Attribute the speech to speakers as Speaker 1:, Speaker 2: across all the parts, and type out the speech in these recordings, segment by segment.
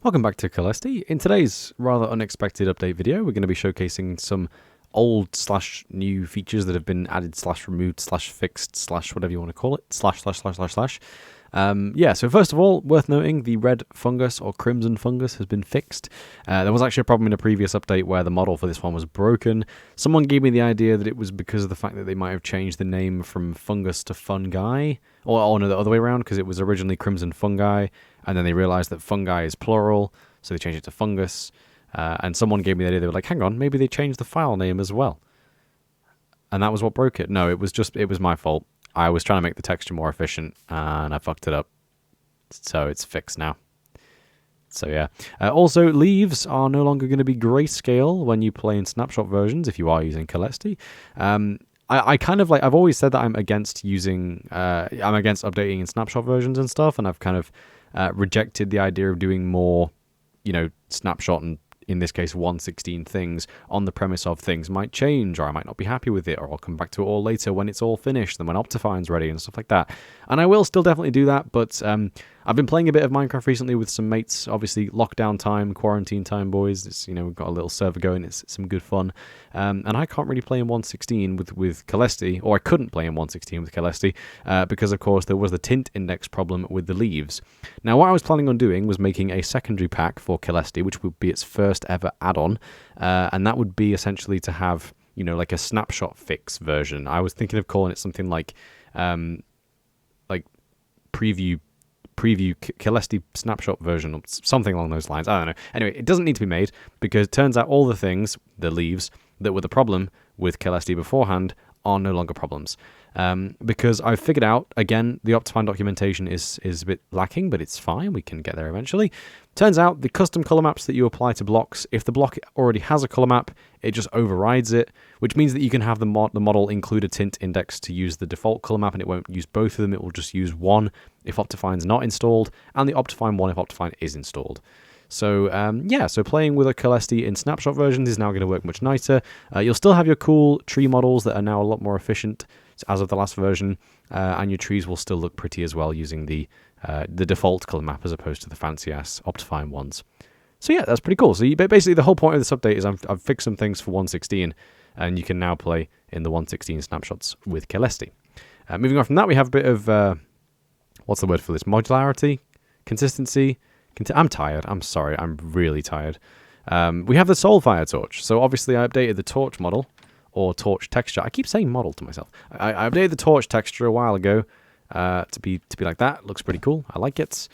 Speaker 1: Welcome back to Caelesti. In today's rather unexpected update video, we're going to be showcasing some old / new features that have been added / removed / fixed / whatever you want to call it, /////. Yeah, so first of all, worth noting, the red fungus or crimson fungus has been fixed. There was actually a problem in a previous update where the model for this one was broken. Someone gave me the idea that it was because of the fact that they might have changed the name from fungus to fungi, or no, the other way around, because it was originally crimson fungi, and then they realized that fungi is plural, so they changed it to fungus. And someone gave me the idea, they were like, hang on, maybe they changed the file name as well. And that was what broke it. No, it was my fault. I was trying to make the texture more efficient, and I fucked it up. So it's fixed now. So yeah. Also, leaves are no longer going to be grayscale when you play in snapshot versions, if you are using Caelesti. I kind of like, I've always said that I'm against updating in snapshot versions and stuff, and I've kind of rejected the idea of doing more, snapshot and, in this case, 1.16 things on the premise of things might change, or I might not be happy with it, or I'll come back to it all later when it's all finished and when Optifine's ready and stuff like that. And I will still definitely do that, but I've been playing a bit of Minecraft recently with some mates. Obviously, lockdown time, quarantine time, boys. It's, we've got a little server going. It's some good fun. And I can't really play in 1.16 with Caelesti, or I couldn't play in 1.16 with Caelesti, because, of course, there was the tint index problem with the leaves. Now, what I was planning on doing was making a secondary pack for Caelesti, which would be its first ever add-on, and that would be essentially to have, like a snapshot fix version. I was thinking of calling it something like preview Caelesti snapshot version, or something along those lines. I don't know. Anyway, it doesn't need to be made, because it turns out all the things, the leaves, that were the problem with Caelesti beforehand are no longer problems. Because I've figured out, again, the Optifine documentation is a bit lacking, but it's fine. We can get there eventually. Turns out the custom color maps that you apply to blocks, if the block already has a color map, it just overrides it, which means that you can have the model include a tint index to use the default color map, and it won't use both of them. It will just use one if Optifine's not installed, and the Optifine one if Optifine is installed. So, so playing with a Caelesti in snapshot versions is now going to work much nicer. You'll still have your cool tree models that are now a lot more efficient as of the last version, and your trees will still look pretty as well using the default color map as opposed to the fancy-ass Optifine ones. So yeah, that's pretty cool. So basically the whole point of this update is I've fixed some things for 1.16, and you can now play in the 1.16 snapshots with Caelesti. Moving on from that, we have a bit of, what's the word for this? Modularity? Consistency? I'm tired. I'm sorry. I'm really tired. We have the Soulfire torch. So obviously I updated the torch model, or torch texture. I keep saying model to myself. I updated the torch texture a while ago to be like that. Looks pretty cool. I like it. So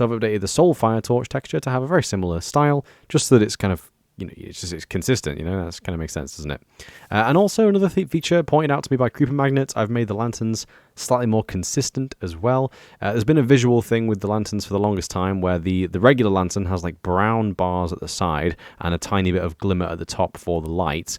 Speaker 1: I've updated the Soulfire torch texture to have a very similar style, just so that it's kind of, it's consistent, that kind of makes sense, doesn't it? And also another feature pointed out to me by Creeper Magnet, I've made the lanterns slightly more consistent as well. There's been a visual thing with the lanterns for the longest time where the regular lantern has like brown bars at the side and a tiny bit of glimmer at the top for the light,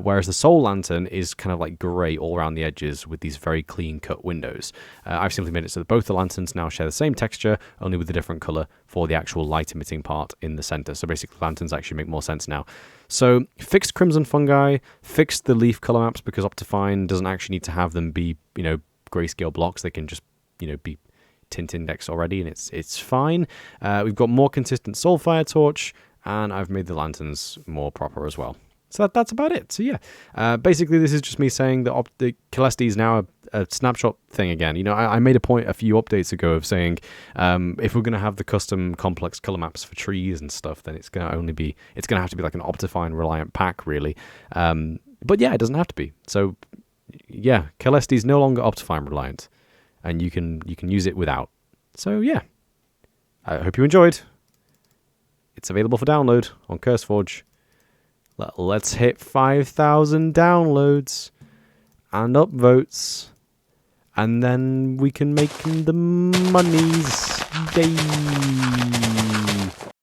Speaker 1: whereas the Soul Lantern is kind of like grey all around the edges with these very clean cut windows. I've simply made it so that both the lanterns now share the same texture, only with a different colour for the actual light emitting part in the centre. So basically lanterns actually make more sense now. So fixed crimson fungi, fixed the leaf colour maps, because Optifine doesn't actually need to have them be, grayscale blocks. They can just, be tint index already, and it's fine. We've got more consistent Soulfire torch, and I've made the lanterns more proper as well. So that's about it. So yeah, basically this is just me saying that the Caelesti is now a snapshot thing again. I made a point a few updates ago of saying if we're going to have the custom complex color maps for trees and stuff, then it's going to have to be like an Optifine reliant pack, really. But yeah, it doesn't have to be. So yeah, Caelesti is no longer Optifine reliant, and you can use it without. So yeah, I hope you enjoyed. It's available for download on CurseForge. Let's hit 5,000 downloads and upvotes, and then we can make the monies. Yay!